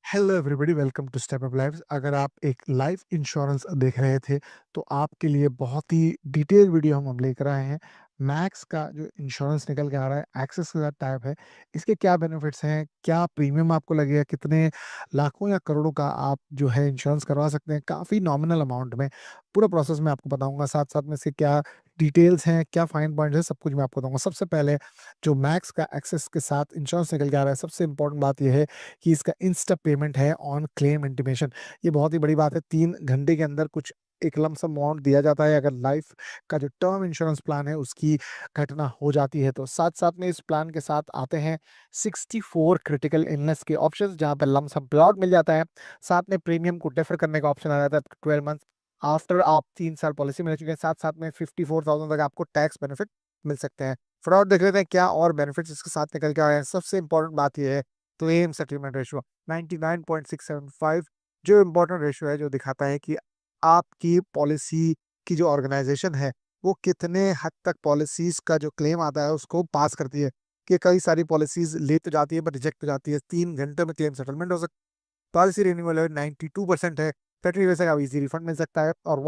Hello everybody, welcome to step up life. अगर आप एक लाइफ इंश्योरेंस देख रहे थे तो आपके लिए बहुत ही डिटेल वीडियो हम लेकर आए हैं। मैक्स का जो इंश्योरेंस निकल के आ रहा है एक्सेस के साथ टाइप है, इसके क्या बेनिफिट्स हैं, क्या प्रीमियम आपको लगेगा, कितने लाखों या करोड़ों का आप जो है इंश्योरेंस करवा सकते हैं काफ़ी नॉमिनल अमाउंट में। पूरा प्रोसेस मैं आपको बताऊंगा, साथ साथ में इसके क्या डिटेल्स हैं, क्या फाइन पॉइंट्स है, सब कुछ मैं आपको बताऊंगा। सबसे पहले जो मैक्स का एक्सेस के साथ इंश्योरेंस निकल के आ रहा है, सबसे इंपॉर्टेंट बात यह है कि इसका इंस्टा पेमेंट है ऑन क्लेम इंटीमेशन। ये बहुत ही बड़ी बात है। 3 घंटे के अंदर कुछ एक लम सम अमाउंट दिया जाता है अगर लाइफ का जो टर्म इंश्योरेंस प्लान है उसकी घटना हो जाती है तो। साथ-साथ में इस प्लान के साथ आते हैं 64 क्रिटिकल इलनेस के ऑप्शंस जहाँ पे लम सम पेआउट मिल जाता है। साथ में प्रीमियम को डिफर करने का ऑप्शन आ जाता है 12 मंथ्स आफ्टर आप 3 साल पॉलिसी में रह चुके हैं। साथ-साथ में 54,000 तक आपको टैक्स बेनिफिट मिल सकते हैं। फटाफट देख लेते हैं क्या और बेनिफिट्स इसके साथ निकल के आए हैं। सबसे इंपॉर्टेंट बात ये है क्लेम सेटलमेंट रेशियो 99.675, जो इम्पोर्टेंट रेशियो है जो दिखाता है कि आपकी पॉलिसी की जो ऑर्गेनाइजेशन है वो कितने हद तक पॉलिसीज का जो क्लेम आता है उसको पास करती है। कि कई सारी पॉलिसीज ले तो जाती है बट रिजेक्ट हो जाती है, 3 घंटे में क्लेम सेटलमेंट हो सकता है। पॉलिसी रिन्यूअल 92% है, फैक्ट्री वैसे का इजी रिफंड मिल सकता है। और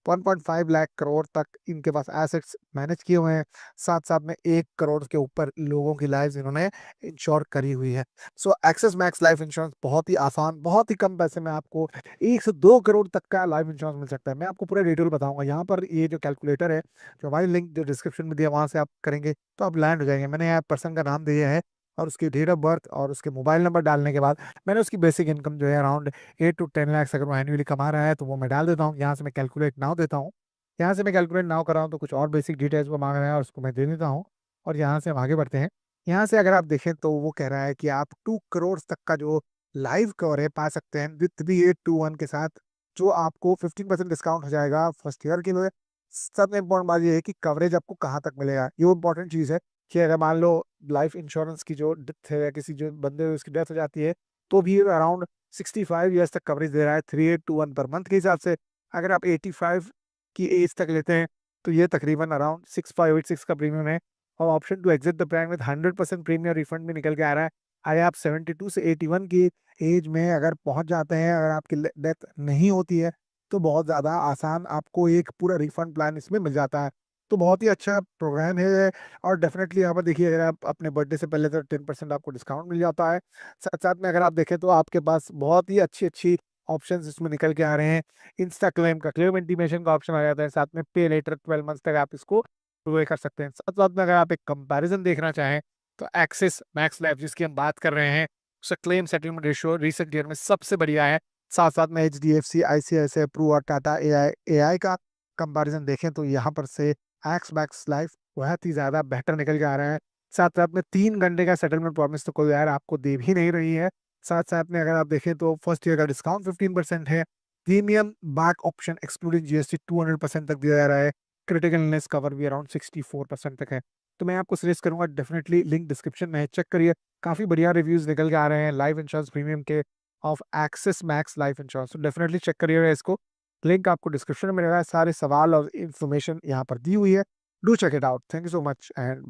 1.5 लाख करोड़ तक इनके पास एसेट्स मैनेज किए हुए हैं। साथ साथ में 1 करोड़ के ऊपर लोगों की लाइफ इन्होंने इंश्योर करी हुई है। सो एक्सिस मैक्स लाइफ इंश्योरेंस बहुत ही आसान, बहुत ही कम पैसे में आपको 1 से 2 करोड़ तक का लाइफ इंश्योरेंस मिल सकता है। मैं आपको पूरा डिटेल बताऊंगा। यहाँ पर ये जो कैलकुलेटर है, जो हमारी लिंक जो डिस्क्रिप्शन में दिया, वहां से आप करेंगे तो आप लैंड हो जाएंगे। मैंने यहाँ पर्सन का नाम दिया है और उसकी डेट ऑफ बर्थ और उसके मोबाइल नंबर डालने के बाद मैंने उसकी बेसिक इनकम जो है अराउंड 8 to 10 लाख अगर वो एनुअली कमा रहा है तो वो मैं डाल देता हूँ। यहाँ से मैं कैलकुलेट नाउ देता हूँ। यहाँ से मैं कैलकुलेट नाउ कर रहा हूँ तो कुछ और बेसिक डिटेल्स वो मांग रहे हैं और उसको मैं दे देता हूँ। और यहाँ से हम आगे बढ़ते हैं। यहाँ से अगर आप देखें तो वो कह रहा है कि आप 2 करोड़ तक का जो लाइव कवर है पा सकते हैं विथ भी 821 के साथ, जो आपको 15% डिस्काउंट हो जाएगा फर्स्ट ईयर के लिए। सबसे इम्पोर्टेंट बात ये है कि कवरेज आपको कहाँ तक मिलेगा, ये इम्पोर्टेंट चीज़ है। कि अगर मान लो लाइफ इंश्योरेंस की जो डेथ है या किसी जो बंदे है उसकी डेथ हो जाती है तो भी अराउंड 65 ईयर्स तक कवरेज दे रहा है 3821 पर मंथ के हिसाब से। अगर आप 85 की एज तक लेते हैं तो ये तकरीबन अराउंड 6586 का प्रीमियम है। और option to exit the plan with 100% premium refund भी निकल के आ रहा है। अगर आप 72 से 81 की एज में अगर पहुंच जाते हैं, अगर आपकी डेथ नहीं होती है तो बहुत ज़्यादा आसान आपको एक पूरा रिफंड प्लान इसमें मिल जाता है। तो बहुत ही अच्छा प्रोग्राम है। और डेफिनेटली यहाँ पर देखिए, अगर आप अपने बर्थडे से पहले तो 10% आपको डिस्काउंट मिल जाता है। साथ साथ में अगर आप देखें तो आपके पास बहुत ही अच्छी अच्छी ऑप्शंस इसमें निकल के आ रहे हैं। इंस्टा क्लेम का क्लेम इंटीमेशन का ऑप्शन आ जाता है। साथ में पे लेटर 12 मंथ्स तक आप इसको पे कर सकते हैं। साथ साथ में अगर आप एक कंपैरिजन देखना चाहें तो एक्सिस मैक्स लाइफ जिसकी हम बात कर रहे हैं उसका claim settlement ratio recent year में सबसे बढ़िया है। साथ साथ में HDFC, ICICI, प्रू और टाटा एआई का कंपैरिजन देखें तो यहाँ पर से एक्स मैक्स लाइफ बहुत ही ज़्यादा बेहतर निकल के आ रहा है। साथ साथ में 3 घंटे का सेटलमेंट प्रॉमिस तो कोई यार आपको दे भी नहीं रही है। साथ साथ में अगर आप देखें तो फर्स्ट ईयर का डिस्काउंट 15% है। Premium back option excluding GST 200% तक दिया जा रहा है। क्रिटिकल इलनेस कवर भी अराउंड 64% तक है। तो मैं आपको सजेस्ट करूंगा, डेफिनेटली लिंक डिस्क्रिप्शन में है, चेक करिए। काफ़ी बढ़िया रिव्यूज निकल के आ रहे हैं लाइफ इंश्योरेंस प्रीमियम के of axis max life insurance. तो डेफिनेटली चेक करिएगा इसको। लिंक आपको डिस्क्रिप्शन में मिलेगा। सारे सवाल और इन्फॉर्मेशन यहाँ पर दी हुई है। Do check it out. Thank you so much and bye.